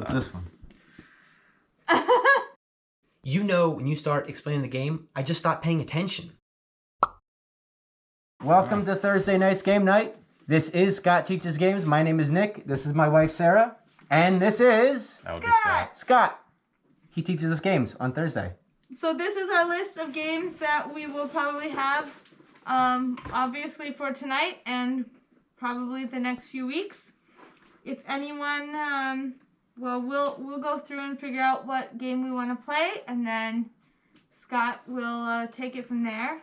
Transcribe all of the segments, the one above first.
What's this one? You know, when you start explaining the game, I just stopped paying attention. Welcome to Thursday night's game night. This is Scott Teaches Games. My name is Nick. This is my wife, Sarah. And this is... That would be Scott. Scott. He teaches us games on Thursday. So this is our list of games that we will probably have, obviously for tonight and probably the next few weeks. If anyone, well, we'll go through and figure out what game we want to play, and then Scott will take it from there.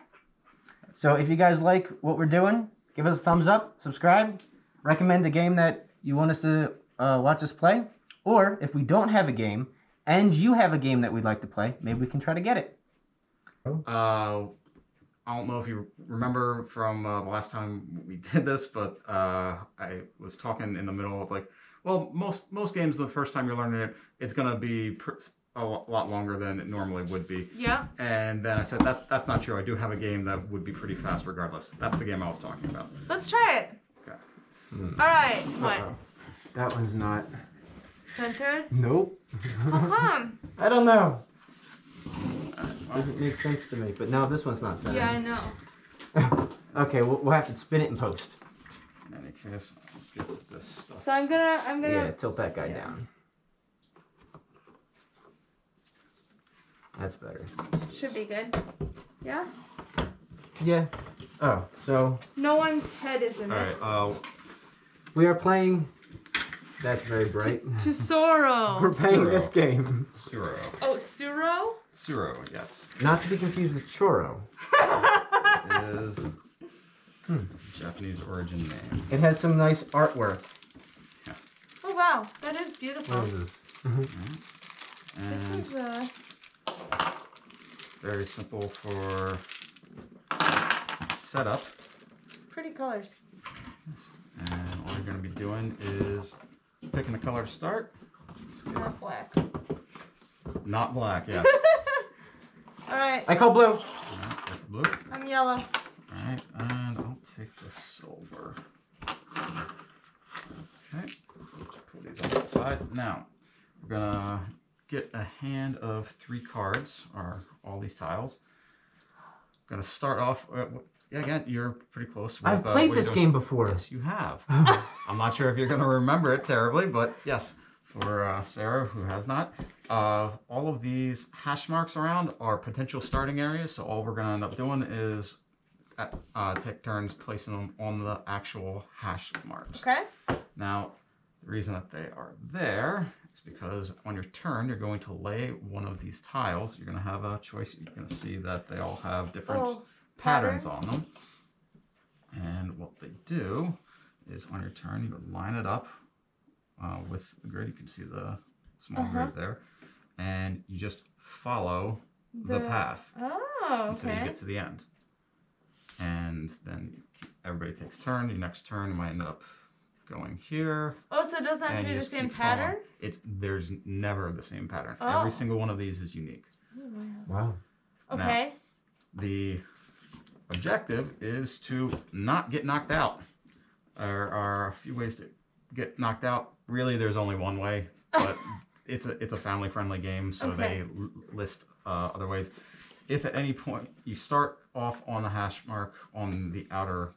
So if you guys like what we're doing, give us a thumbs up, subscribe, recommend a game that you want us to watch us play. Or if we don't have a game and you have a game that we'd like to play, maybe we can try to get it. I don't know if you remember from the last time we did this, but I was talking in the middle of like, well, most games the first time you're learning it, it's gonna be a lot longer than it normally would be. Yeah. And then I said that's not true. I do have a game that would be pretty fast regardless. That's the game I was talking about. Let's try it. Okay. All right. What? That one's not. Centered? Nope. How come? I don't know. Doesn't make sense to me. But no, this one's not centered. Yeah, I know. Okay, we'll have to spin it in post. In any case, I'll get this stuff. So I'm gonna. Yeah, tilt that guy down. That's better. Should be good. Yeah. Yeah. Oh, so No one's head is in All it. right. we are playing. That's very bright. Tsuro. We're playing Tsuro. this game. Tsuro. Oh, Tsuro? Tsuro, yes. Not to be confused with churro. It is Japanese origin name. It has some nice artwork. Yes. Oh wow, that is beautiful. What is this? And This is very simple for setup. pretty colors. And all you're going to be doing is picking a color to start. Not black. Not black, yes. All right, I call blue. All right, take the blue. I'm yellow. All right, and I'll take the silver. Okay, so just put these on the side. Now, we're going to get a hand of 3 cards, or all these tiles. Going to start off, yeah, again, you're pretty close. With, I've played what are you this doing? game before. Yes, you have. I'm not sure if you're going to remember it terribly, but yes, for Sarah, who has not, all of these hash marks around are potential starting areas. So all we're going to end up doing is take turns placing them on the actual hash marks. Okay. Now, the reason that they are there is because on your turn, you're going to lay one of these tiles. You're going to have a choice. You're going to see that they all have different patterns on them. And what they do is on your turn, you would line it up with the grid. You can see the small grid there. And you just follow the path Oh, until you okay. get to the end. And then everybody takes turn. Your next turn, you might end up going here. Oh, so it doesn't have and to be you the just same keep following. pattern? There's never the same pattern. Oh. Every single one of these is unique. Wow. Okay. The objective is to not get knocked out. There are a few ways to get knocked out. Really, there's only one way, but it's a family-friendly game, so Okay. they list other ways. If at any point you start off on the hash mark on the outer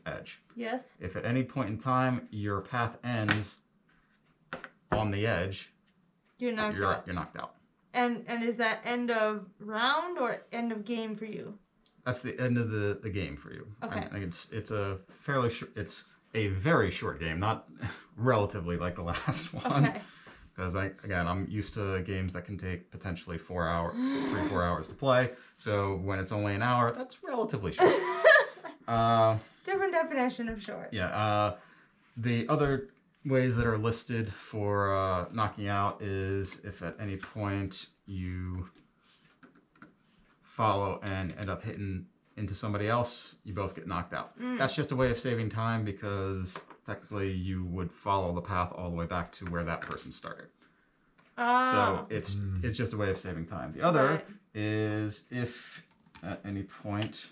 edge, Yes. if at any point in time your path ends on the edge, You're knocked out. you're knocked out. And is that end of round or end of game for you? That's the end of the game for you. Okay. I think it's a fairly it's a very short game, not relatively like the last one. Okay. Because I'm used to games that can take potentially 4 hours, 3-4 hours to play. So when it's only an hour, that's relatively short. Different definition of short. Yeah. The other ways that are listed for knocking out is if at any point you follow and end up hitting into somebody else, you both get knocked out. That's just a way of saving time because technically you would follow the path all the way back to where that person started. Oh. So it's just a way of saving time. The other is if at any point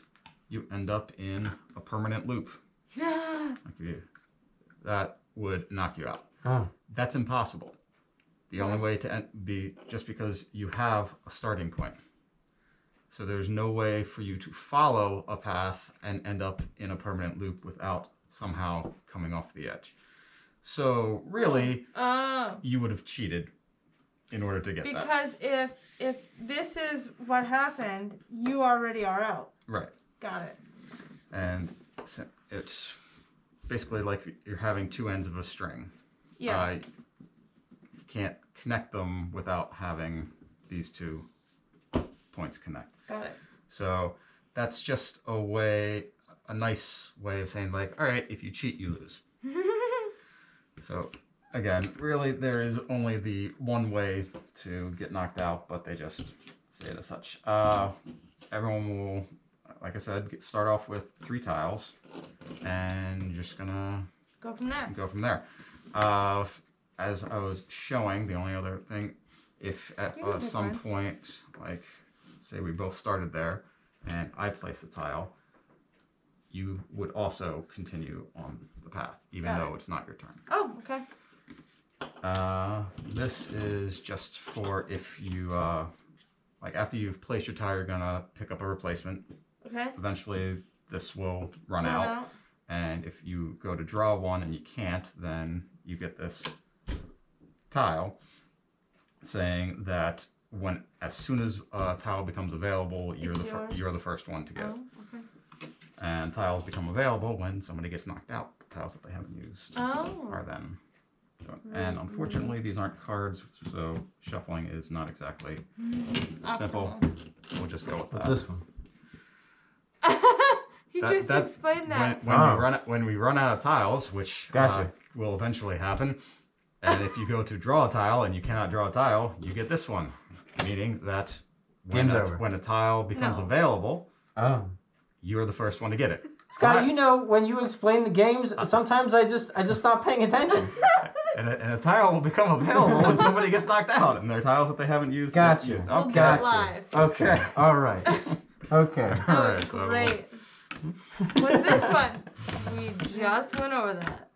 you end up in a permanent loop. That would knock you out. Oh. That's impossible. The only way to be just because you have a starting point. So there's no way for you to follow a path and end up in a permanent loop without somehow coming off the edge. So really, you would have cheated in order to get that. Because if this is what happened, you already are out. Right. Got it. And it's basically like you're having two ends of a string. Yeah. You can't connect them without having these two points connect. Got it. So that's just a nice way of saying like, all right, if you cheat, you lose. So again, really there is only the one way to get knocked out, but they just say it as such. Everyone will, like I said, start off with 3 tiles, and you're just gonna Go from there. go from there. As I was showing, the only other thing, if at some point, like say we both started there, and I placed the tile, you would also continue on the path, even though it's not your turn. Oh, okay. This is just for if you, like after you've placed your tile, you're gonna pick up a replacement. Okay. Eventually, this will run out. And if you go to draw one and you can't, then you get this tile saying that as soon as a tile becomes available, you're the first one to get it. Okay. And tiles become available when somebody gets knocked out. The tiles that they haven't used are then done. And unfortunately, these aren't cards, so shuffling is not exactly simple. We'll just go with that. What's this one? He just explained that. When we run out of tiles, which will eventually happen, and if you go to draw a tile and you cannot draw a tile, you get this one, meaning that when a tile becomes available, you're the first one to get it. Scott, you know, when you explain the games, sometimes I just stop paying attention. And a tile will become available when somebody gets knocked out, and they're tiles that they haven't used. Gotcha. Used. We'll do it live. Okay. All right. Okay. That was great. What's this one? We just went over that.